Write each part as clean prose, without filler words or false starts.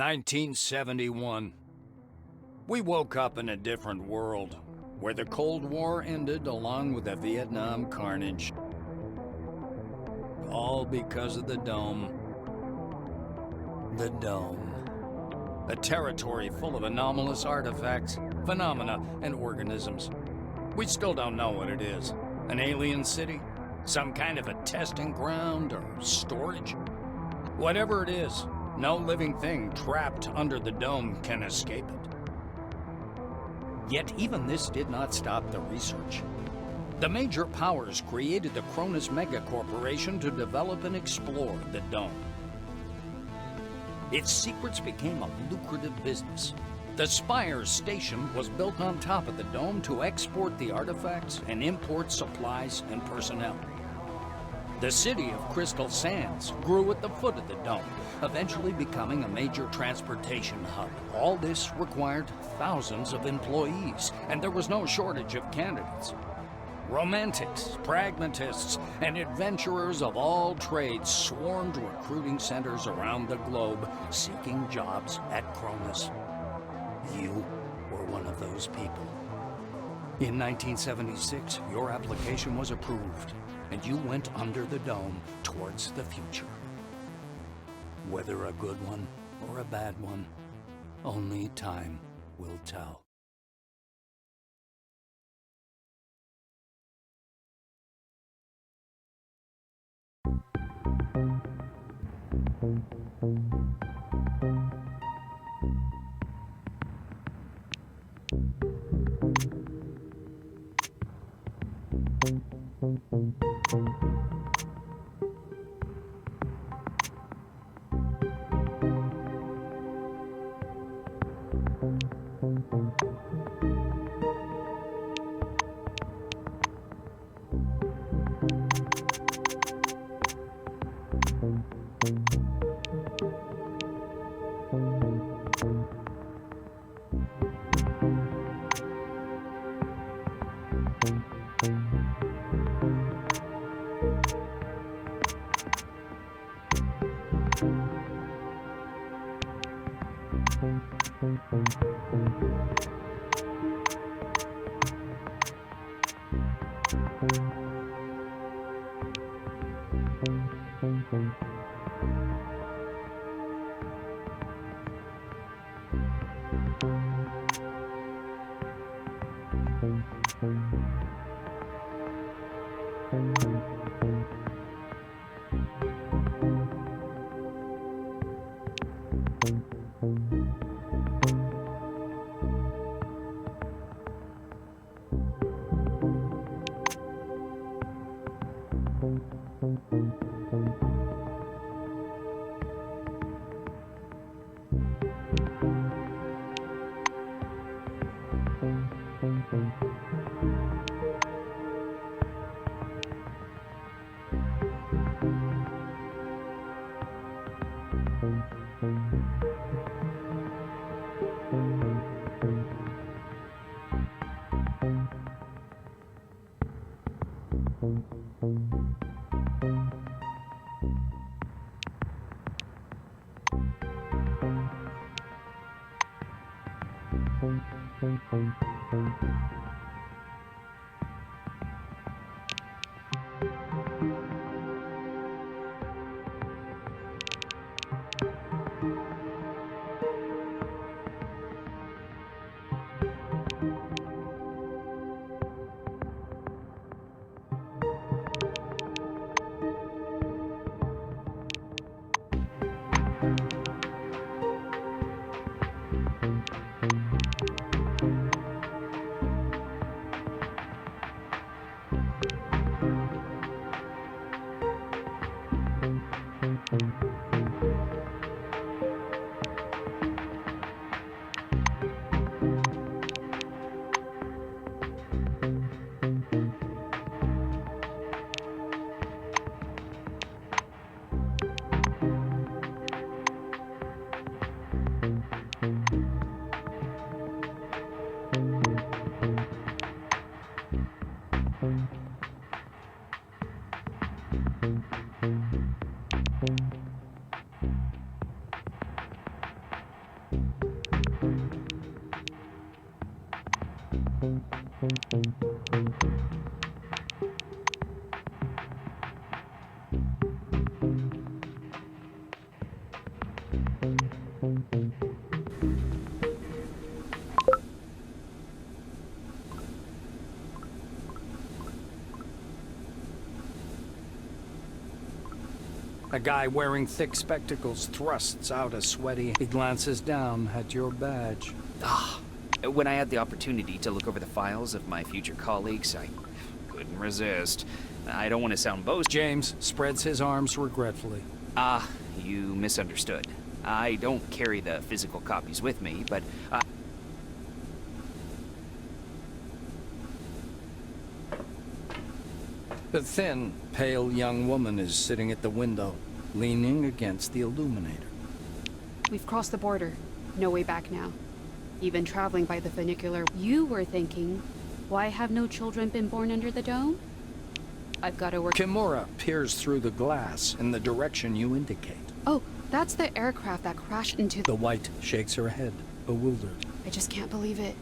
1971. We woke up in a different world, where the Cold War ended along with the Vietnam carnage. All because of the Dome. The Dome. A territory full of anomalous artifacts, phenomena, and organisms. We still don't know what it is. An alien city? Some kind of a testing ground or storage? Whatever it is, no living thing trapped under the Dome can escape it. Yet even this did not stop the research. The major powers created the Cronus Megacorporation to develop and explore the Dome. Its secrets became a lucrative business. The Spire station was built on top of the Dome to export the artifacts and import supplies and personnel. The city of Crystal Sands grew at the foot of the Dome, eventually becoming a major transportation hub. All this required thousands of employees, and there was no shortage of candidates. Romantics, pragmatists, and adventurers of all trades swarmed recruiting centers around the globe, seeking jobs at Cronus. You were one of those people. In 1976, your application was approved, and you went under the Dome towards the future. Whether a good one or a bad one, only time will tell. A guy wearing thick spectacles thrusts out a sweaty. He glances down at your badge. When I had the opportunity to look over the files of my future colleagues, I couldn't resist. I don't want to sound boastful. James spreads his arms regretfully. You misunderstood. I don't carry the physical copies with me, but The thin, pale young woman is sitting at the window, leaning against the illuminator. We've crossed the border. No way back now. Even traveling by the funicular. You were thinking, why have no children been born under the dome? I've got to work. Kimura peers through the glass in the direction you indicate. Oh, that's the aircraft that crashed into The white shakes her head, bewildered. I just can't believe it.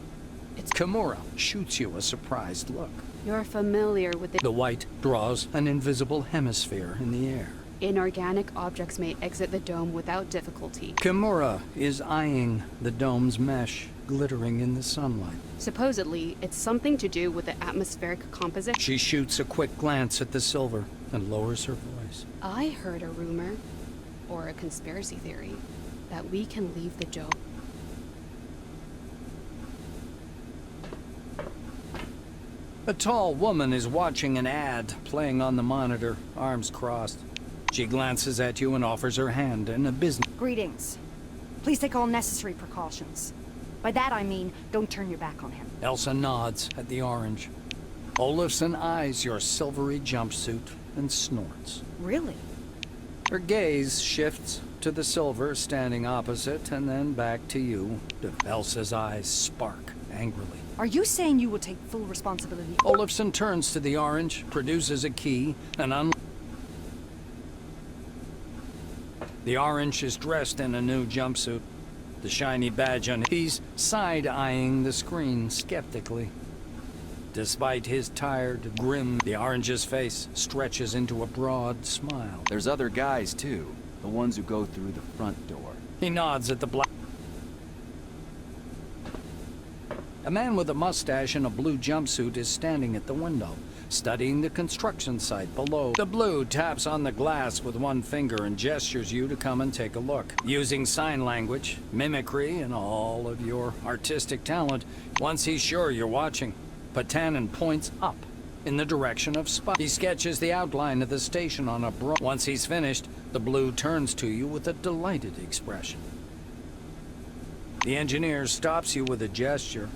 It's Kimura shoots you a surprised look. You're familiar with The white draws an invisible hemisphere in the air. Inorganic objects may exit the dome without difficulty. Kimura is eyeing the dome's mesh, glittering in the sunlight. Supposedly, it's something to do with the atmospheric composition. She shoots a quick glance at the silver and lowers her voice. I heard a rumor, or a conspiracy theory, that we can leave the dome. A tall woman is watching an ad playing on the monitor, arms crossed. She glances at you and offers her hand in a business. Greetings. Please take all necessary precautions. By that I mean, don't turn your back on him. Elsa nods at the orange. Olafson eyes your silvery jumpsuit and snorts. Really? Her gaze shifts to the silver standing opposite and then back to you. Elsa's eyes spark angrily. Are you saying you will take full responsibility? Olafson turns to the orange, produces a key, and The orange is dressed in a new jumpsuit. The shiny badge on he's side-eyeing the screen skeptically. Despite his tired, grim, the orange's face stretches into a broad smile. There's other guys, too. The ones who go through the front door. He nods at the black. A man with a mustache and a blue jumpsuit is standing at the window, studying the construction site below. The blue taps on the glass with one finger and gestures you to come and take a look. Using sign language, mimicry, and all of your artistic talent, once he's sure you're watching, Patanin points up in the direction of Spot. He sketches the outline of the station on a broad. Once he's finished, the blue turns to you with a delighted expression. The engineer stops you with a gesture,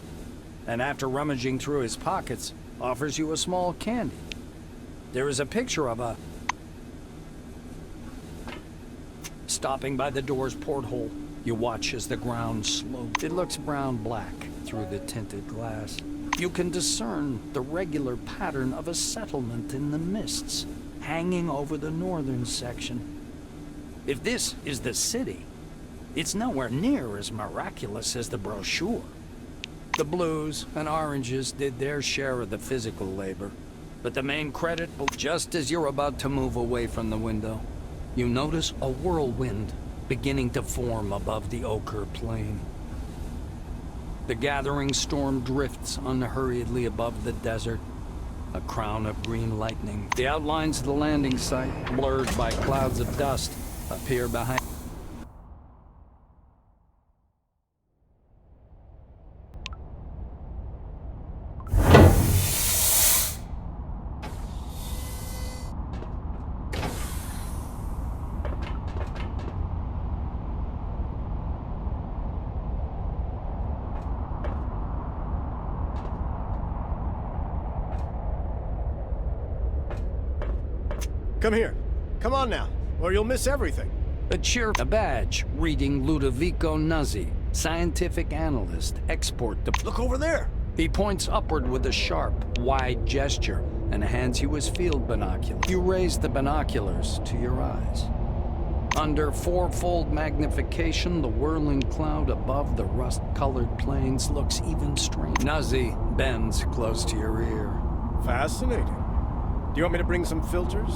and after rummaging through his pockets, offers you a small candy. There is a picture of a... Stopping by the door's porthole, you watch as the ground slopes. It looks brown-black through the tinted glass. You can discern the regular pattern of a settlement in the mists, hanging over the northern section. If this is the city, it's nowhere near as miraculous as the brochure. The blues and oranges did their share of the physical labor, but the main credit, just as you're about to move away from the window, you notice a whirlwind beginning to form above the ochre plain. The gathering storm drifts unhurriedly above the desert, a crown of green lightning. The outlines of the landing site, blurred by clouds of dust, appear behind. Come here. Come on now, or you'll miss everything. A badge reading Ludovico Nuzzi, scientific analyst, export. Look over there. He points upward with a sharp, wide gesture and hands you his field binoculars. You raise the binoculars to your eyes. Under fourfold magnification, the whirling cloud above the rust-colored plains looks even strange. Nazi bends close to your ear. Fascinating. Do you want me to bring some filters?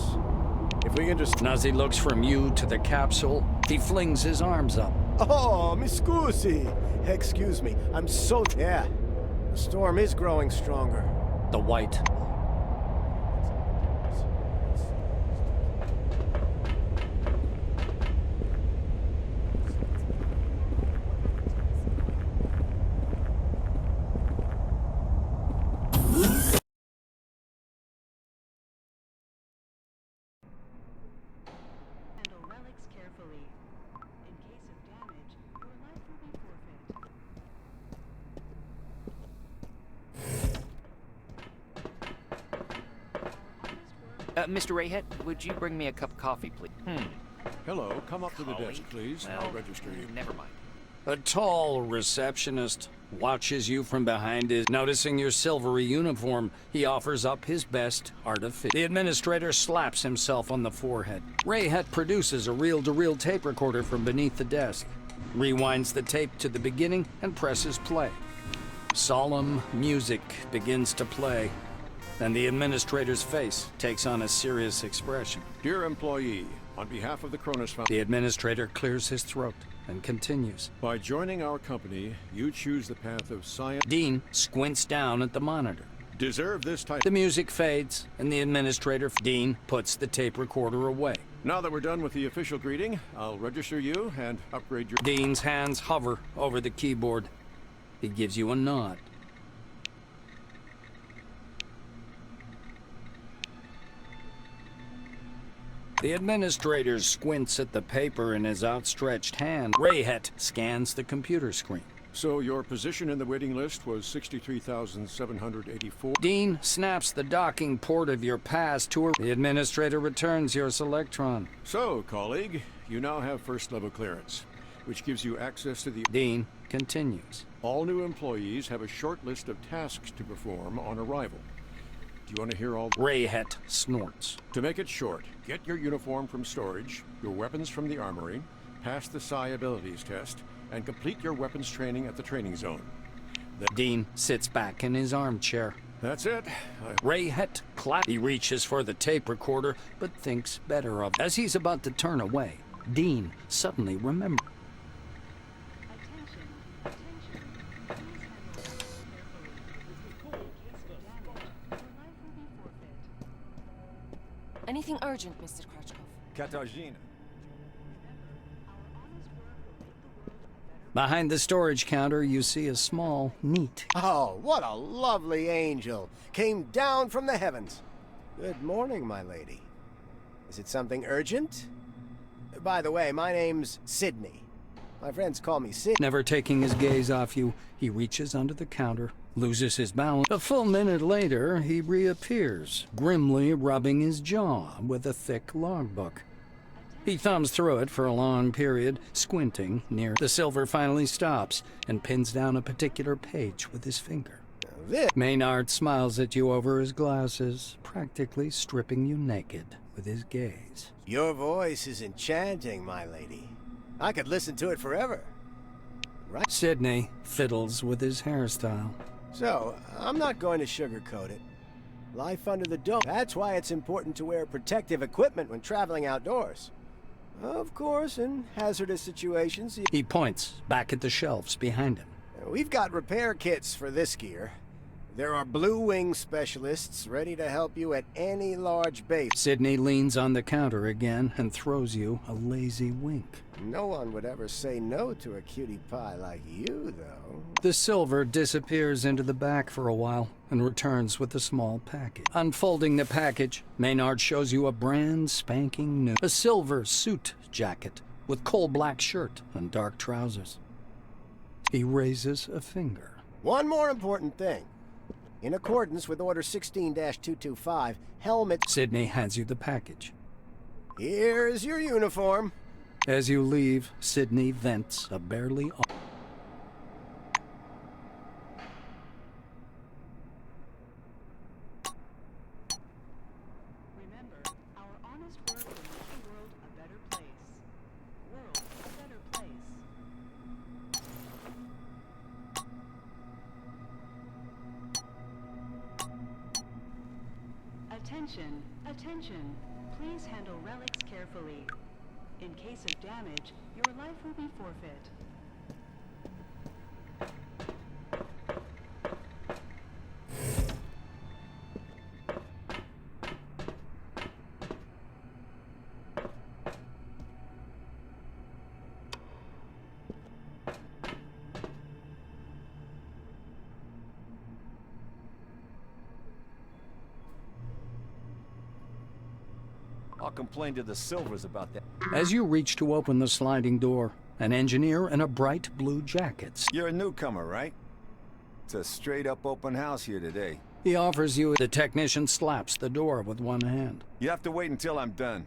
If we can just... Nazi looks from you to the capsule. He flings his arms up. Oh, mi scusi. Excuse me. I'm so... Yeah. The storm is growing stronger. The white. Handle relics carefully. In case of damage, your life will be forfeit. Mr. Rayhet, would you bring me a cup of coffee, please? Hello, come up to the desk, Colleague? please. Well, I'll register you. Never mind. A tall receptionist watches you from behind his... Noticing your silvery uniform, he offers up his best artifice. The administrator slaps himself on the forehead. Rayhet produces a reel-to-reel tape recorder from beneath the desk, rewinds the tape to the beginning, and presses play. Solemn music begins to play, and the administrator's face takes on a serious expression. Dear employee, on behalf of the Cronus Foundation, The administrator clears his throat and continues. by joining our company, you choose the path of science. Dean squints down at the monitor. Deserve this type. The music fades, and the administrator, Dean, puts the tape recorder away. Now that we're done with the official greeting, I'll register you and upgrade your... Dean's hands hover over the keyboard. He gives you a nod. The administrator squints at the paper in his outstretched hand. Rayhet scans the computer screen. So your position in the waiting list was 63,784. Dean snaps the docking port of your pass to her. The administrator returns your Selectron. So, colleague, you now have first level clearance, which gives you access to the... Dean continues. All new employees have a short list of tasks to perform on arrival. Do you want to hear all... Rayhet snorts. To make it short, get your uniform from storage, your weapons from the armory, pass the Psi abilities test, and complete your weapons training at the training zone. Dean sits back in his armchair. That's it. Rayhet claps. He reaches for the tape recorder, but thinks better of it. As he's about to turn away, Dean suddenly remembers. Attention. Attention. Please handle relics carefully. In case of damage, your life will be forfeit. Anything urgent, Mr. Krachkov? Katarzyna. Behind the storage counter, you see a small, neat... Oh, what a lovely angel. Came down from the heavens. Good morning, my lady. Is it something urgent? By the way, my name's Sydney. My friends call me Sid. Never taking his gaze off you, he reaches under the counter, loses his balance. A full minute later, he reappears, grimly rubbing his jaw with a thick logbook. He thumbs through it for a long period, squinting near. The silver finally stops and pins down a particular page with his finger. This. Maynard smiles at you over his glasses, practically stripping you naked with his gaze. Your voice is enchanting, my lady. I could listen to it forever. Right? Sidney fiddles with his hairstyle. So, I'm not going to sugarcoat it. Life under the dome. That's why it's important to wear protective equipment when traveling outdoors. Of course, in hazardous situations, He points back at the shelves behind him. we've got repair kits for this gear. There are Blue Wing specialists ready to help you at any large base. Sidney leans on the counter again and throws you a lazy wink. No one would ever say no to a cutie pie like you, though. The silver disappears into the back for a while and returns with a small package. Unfolding the package, Maynard shows you a brand spanking new, a silver suit jacket with coal-black shirt and dark trousers. He raises a finger. One more important thing. In accordance with Order 16-225, helmet... Sidney hands you the package. Here's your uniform. As you leave, Sidney vents a barely... Remember, our honest work will make the world a better place. Attention, attention. Please handle relics carefully. In case of damage, your life will be forfeit. I'll complain to the Silvers about that. As you reach to open the sliding door, an engineer in a bright blue jacket. You're a newcomer, right? It's a straight-up open house here today. He offers you. The technician slaps the door with one hand. You have to wait until I'm done.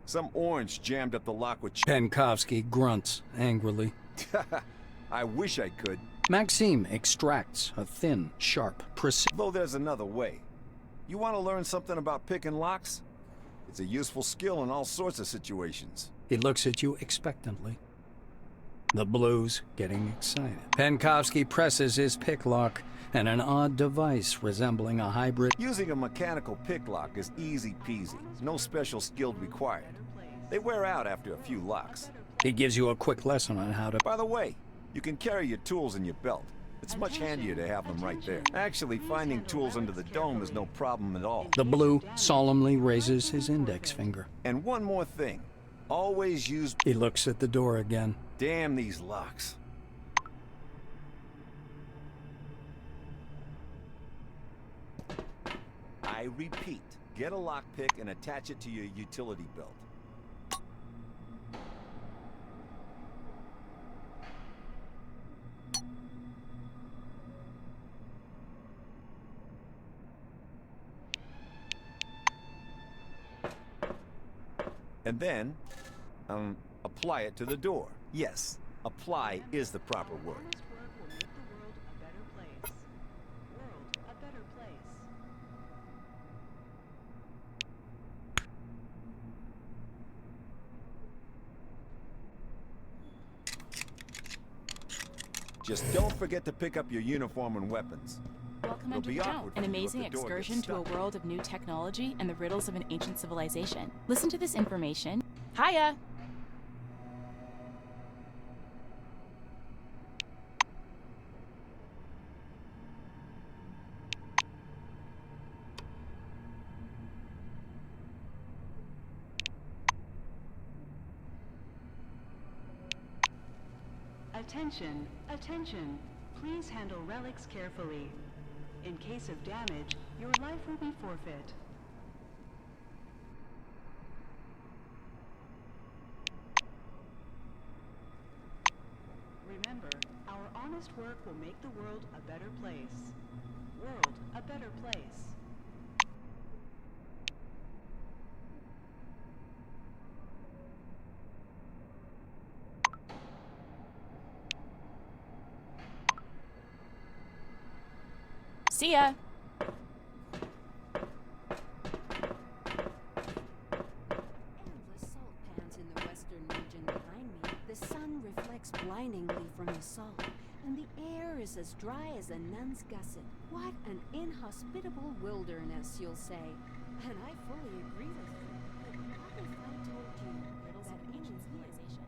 Some orange jammed up the lock with Penkovsky grunts angrily. I wish I could. Maxime extracts a thin, sharp, precision. Though there's another way. You want to learn something about picking locks? It's a useful skill in all sorts of situations. He looks at you expectantly. The blues getting excited. Penkovsky presses his pick lock, and an odd device resembling a hybrid. Using a mechanical pick lock is easy peasy. No special skill required. They wear out after a few locks. He gives you a quick lesson on how to. By the way, you can carry your tools in your belt. It's much handier to have them right there. Actually, finding tools under the dome is no problem at all. The blue solemnly raises his index finger. And one more thing. Always use... He looks at the door again. Damn these locks. I repeat, get a lockpick and attach it to your utility belt. And then, apply it to the door. Yes, apply is the proper word. Honest work will make the world a better place. World a better place. Just don't forget to pick up your uniform and weapons. Welcome It'll under be the awkward dome, for an you if amazing the door gets excursion to a stuck. world of new technology and the riddles of an ancient civilization. Listen to this information. Hiya! Attention, attention. Please handle relics carefully. In case of damage, your life will be forfeit. Remember, our honest work will make the world a better place. World a better place. See ya! Endless salt pans in the western region behind me. The sun reflects blindingly from the salt, and the air is as dry as a nun's gusset. What an inhospitable wilderness, you'll say. And I fully agree with you. But what if I told you Riddles that of an ancient civilization.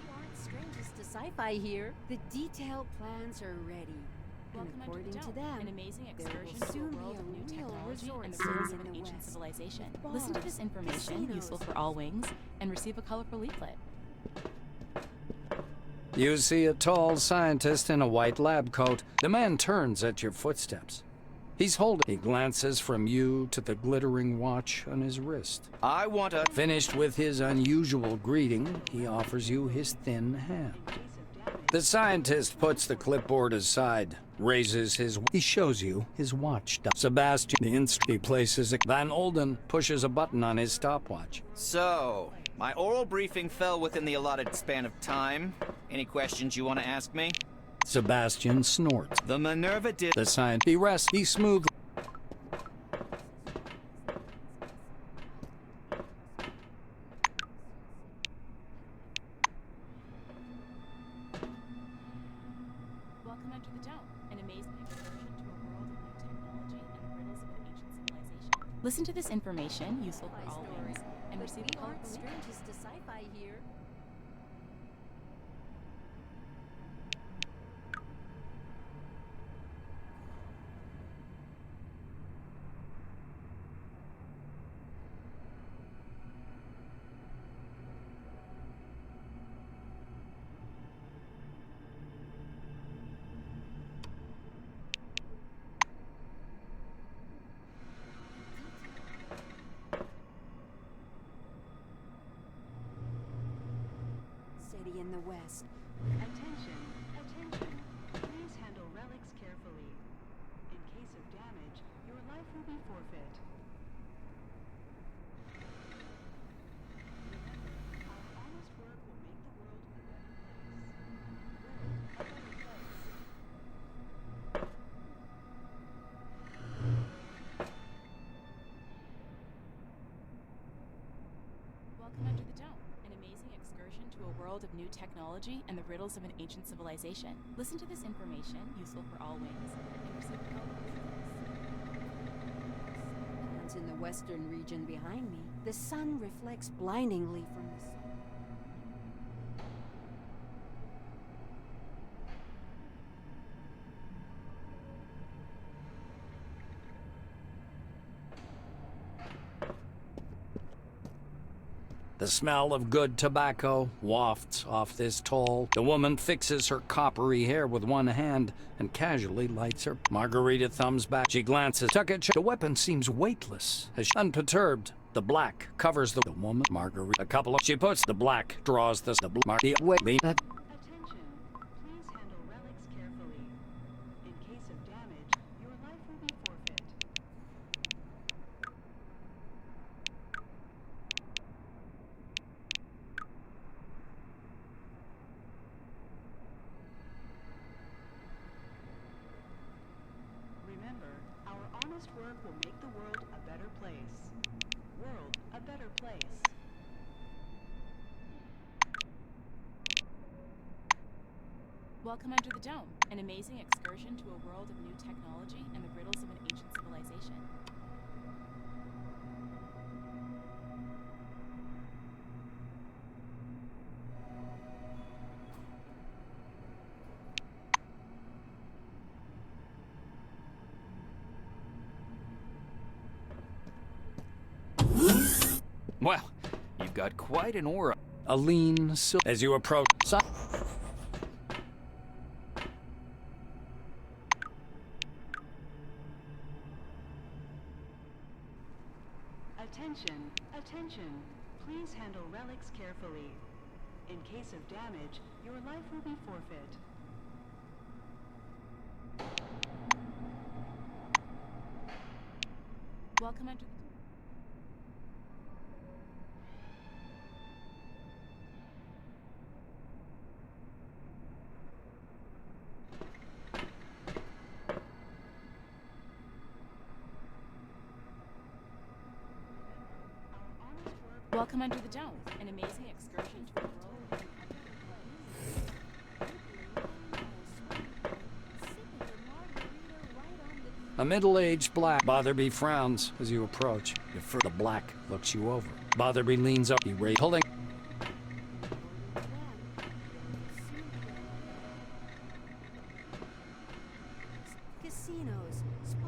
we aren't strangers to sci-fi here? The detailed plans are ready. And Welcome under according the to dome, them, an amazing there will excursion to a soon be world a of new real technology resort and the city riddles in of an the ancient West. civilization. With Listen to this bars, information, useful casinos. for all wings, and receive a colorful leaflet. You see a tall scientist in a white lab coat. The man turns at your footsteps. He's holding. He glances from you to the glittering watch on his wrist. I want a... Finished with his unusual greeting, he offers you his thin hand. In case of damage, The scientist puts the clipboard aside, raises his... He shows you his watch. Sebastian, he places a... Van Olden pushes a button on his stopwatch. So, my oral briefing fell within the allotted span of time. Any questions you want to ask me? Sebastian snorts. The Minerva did... The scientist... He rests. He smoothly... enter the dome, an amazing excursion to a world of new technology and the riddles of an ancient civilization. Listen to this information, useful for all wings, and receive a We call aren't from strangers to sci-fi here. City in the west. Attention, attention. Please handle relics carefully. In case of damage, your life will be forfeit. Our honest work will make the world a better place. World a better place. Welcome Under the Dome, an amazing excursion to a world of new technology and the riddles of an ancient civilization. Listen to this information, useful for all wings, and receive a call from Lands in the western region behind me. The sun reflects blindingly from the sun. The smell of good tobacco wafts off this toll. The woman fixes her coppery hair with one hand and casually lights her. Margarita thumbs back. She glances. Tuck it. The weapon seems weightless. As unperturbed, the black covers the woman. Margarita. A couple of. She puts the black. Draws the blue. Attention. Please handle relics carefully. In case of damage, your life will be forfeit. Remember, our honest work will make the world a better place. World a better place. Welcome Under the Dome, an amazing excursion to a world of new technology and the riddles of an ancient civilization. Well, you've got quite an aura. A lean as you approach. Attention, attention. Please handle relics carefully. In case of damage, your life will be forfeit. Welcome Under the Welcome Under the Dome, an amazing excursion to a world of A middle-aged black. Botherby frowns as you approach. The black looks you over. Botherby leans up. Pulling. Casinos, spas.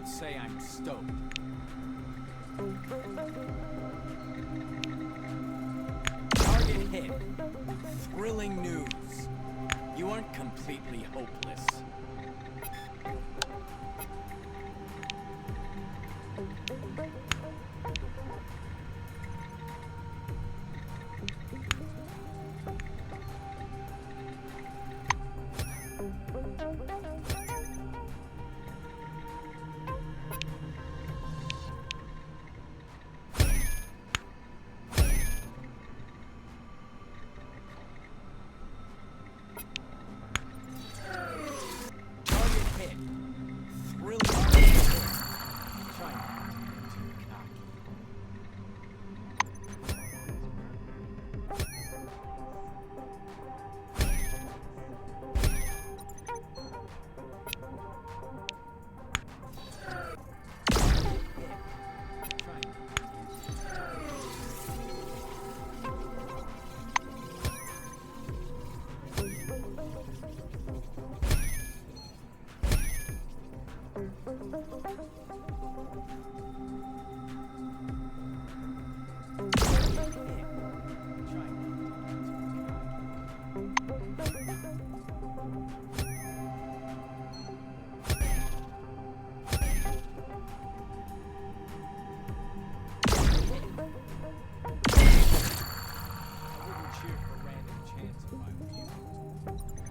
would say I'm stoked. Target hit. Thrilling news. You aren't completely hopeless. Cheer for random chance if I were you.